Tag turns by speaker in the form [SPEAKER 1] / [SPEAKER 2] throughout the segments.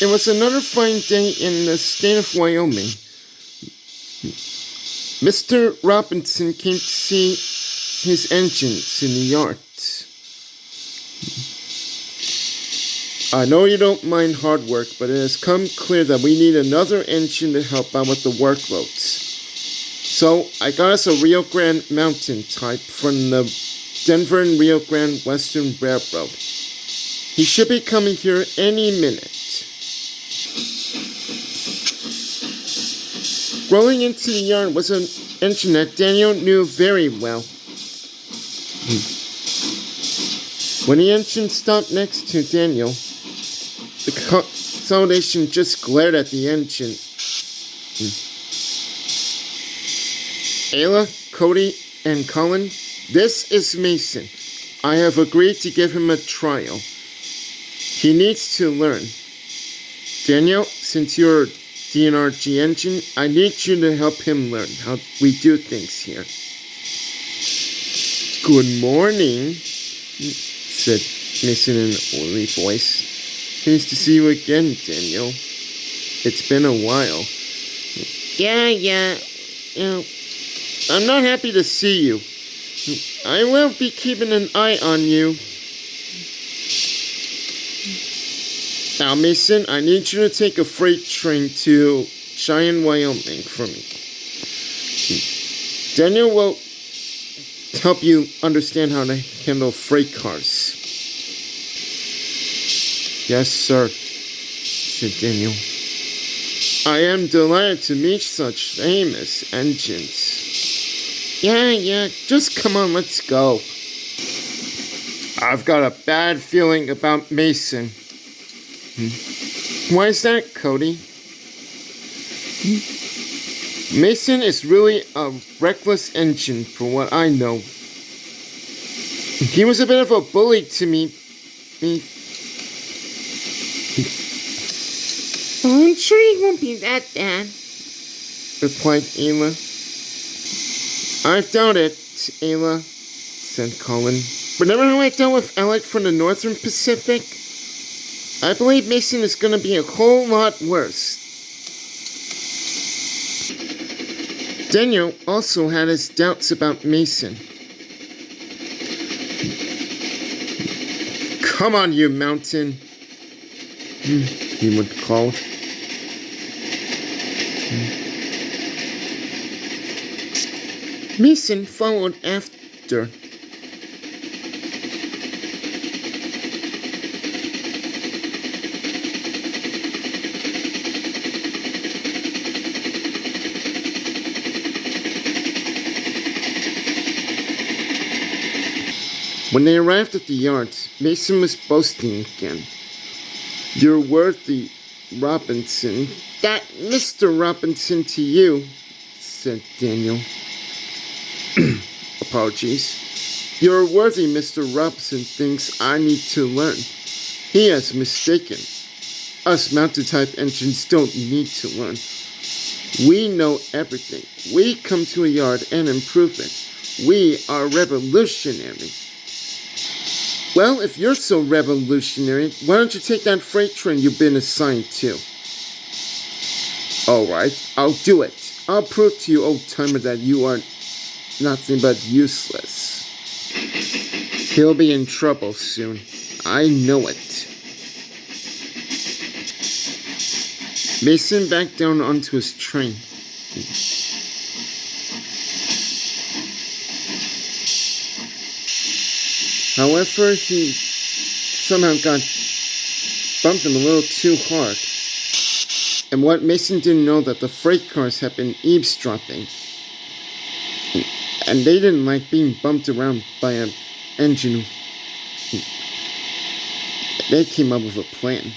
[SPEAKER 1] It was another fine day in the state of Wyoming. Mr. Robinson came to see his engines in the yard. I know you don't mind hard work, but it has come clear that we need another engine to help out with the workloads. So I got us a Rio Grande Mountain type from the Denver and Rio Grande Western Railroad. He should be coming here any minute. Rolling into the yard was an engine that Daniel knew very well. When the engine stopped next to Daniel, the consolidation just glared at the engine. Ayla, Cody, and Collin, this is Mason. I have agreed to give him a trial. He needs to learn. Daniel, since you're D&RG engine, I need you to help him learn how we do things here. Good morning, said Mason in an oily voice. Nice to see you again, Daniel. It's been a while. Yeah. I'm not happy to see you. I will be keeping an eye on you. Now, Mason, I need you to take a freight train to Cheyenne, Wyoming for me. Daniel will help you understand how to handle freight cars. Yes, sir, said Daniel. I am delighted to meet such famous engines. Yeah, just come on, let's go. I've got a bad feeling about Mason. Why is that, Cody? Mason is really a reckless engine, for what I know. He was a bit of a bully to me.
[SPEAKER 2] Oh, I'm sure he won't be that bad,
[SPEAKER 1] replied Ayla. I doubt it, Ayla, said Collin. Remember how I dealt with Alec from the Northern Pacific? I believe Mason is going to be a whole lot worse. Daniel also had his doubts about Mason. Come on, you mountain, he would call. Mason followed after. When they arrived at the yard, Mason was boasting again. You're worthy, Robinson. That Mr. Robinson to you, said Daniel. Apologies. Your worthy Mr. Robinson thinks I need to learn. He has mistaken. Us mountain-type engines don't need to learn. We know everything. We come to a yard and improve it. We are revolutionary. Well, if you're so revolutionary, why don't you take that freight train you've been assigned to? Alright, I'll do it. I'll prove to you, old-timer, that you are nothing but useless. He'll be in trouble soon. I know it. Mason backed down onto his train. However, he somehow bumped him a little too hard. And what Mason didn't know that the freight cars had been eavesdropping. And they didn't like being bumped around by an engine. They came up with a plan.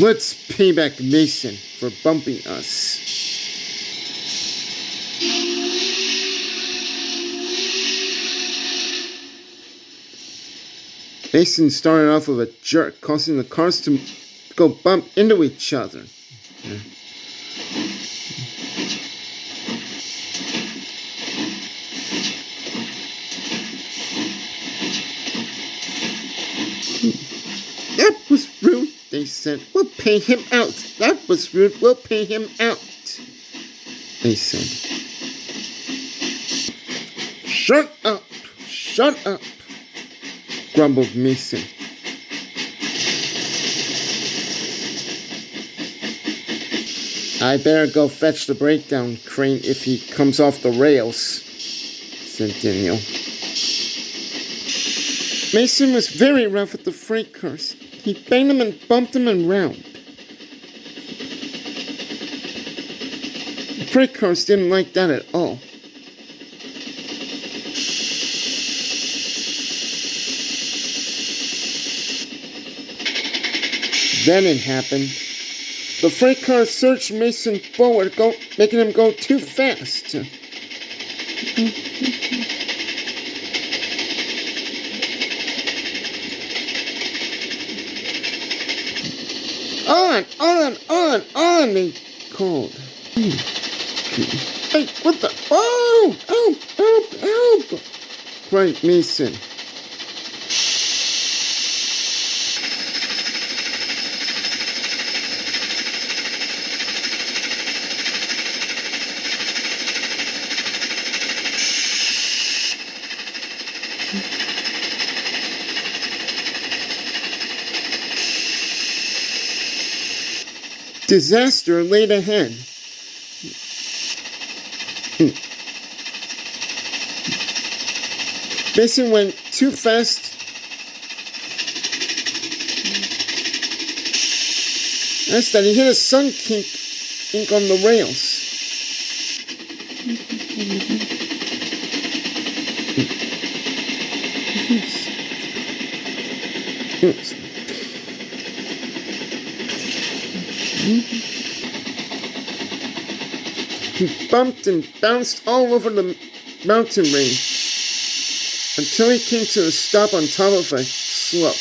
[SPEAKER 1] Let's pay back Mason for bumping us. Mason started off with a jerk, causing the cars to go bump into each other. That was rude. they said. We'll pay him out. That was rude. We'll pay him out, they said. Shut up! Shut up! Grumbled Mason. I better go fetch the breakdown crane if he comes off the rails, said Daniel. Mason was very rough with the freight cars. He banged them and bumped them around. The freight cars didn't like that at all. Then it happened. The freight car surged Mason forward, making him go too fast. On, they called. Hey, what the? Oh, help, cried Mason. Disaster laid ahead. Mason went too fast. That's that he hit a sun kink on the rails. He bumped and bounced all over the mountain range until he came to a stop on top of a slope.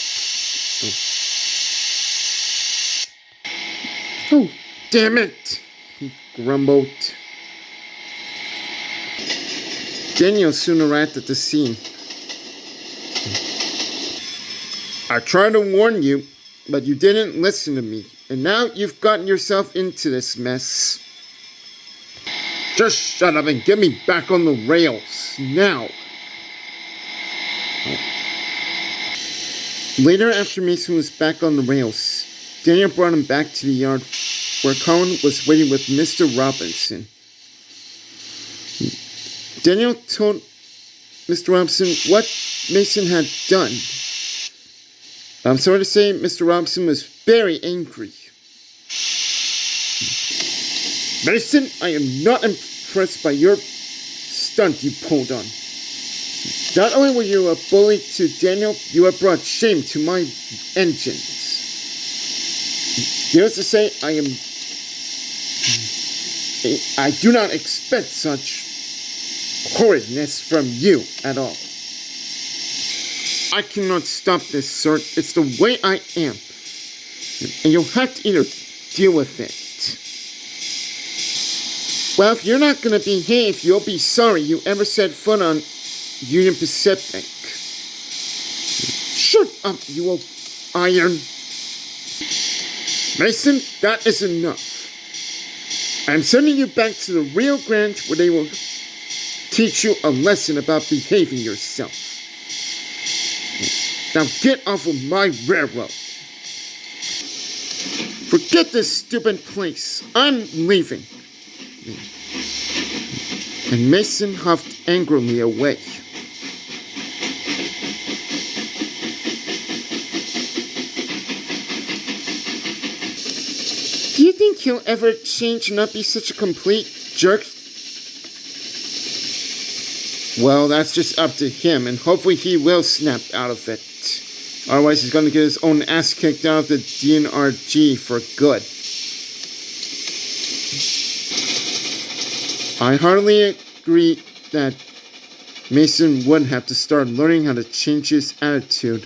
[SPEAKER 1] Oh, damn it, he grumbled. Daniel soon arrived at the scene. I tried to warn you, but you didn't listen to me, and now you've gotten yourself into this mess. Just shut up and get me back on the rails, now. Later, after Mason was back on the rails, Daniel brought him back to the yard where Collin was waiting with Mr. Robinson. Daniel told Mr. Robinson what Mason had done. I'm sorry to say, Mr. Robinson was very angry. Mason, I am not impressed by your stunt you pulled on. Not only were you a bully to Daniel, you have brought shame to my engines. Needless to say, I do not expect such horridness from you at all. I cannot stop this, sir. It's the way I am. And you'll have to either deal with it. Well, if you're not going to behave, you'll be sorry you ever set foot on Union Pacific. Shut up, you old iron. Mason, that is enough. I'm sending you back to the Rio Grande where they will teach you a lesson about behaving yourself. Now get off of my railroad. Forget this stupid place. I'm leaving. And Mason huffed angrily away. Do you think he'll ever change and not be such a complete jerk? Well, that's just up to him, and hopefully he will snap out of it. Otherwise, he's going to get his own ass kicked out of the D&RG for good. I heartily agree that Mason would have to start learning how to change his attitude,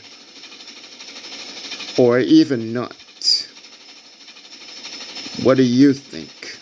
[SPEAKER 1] or even not. What do you think?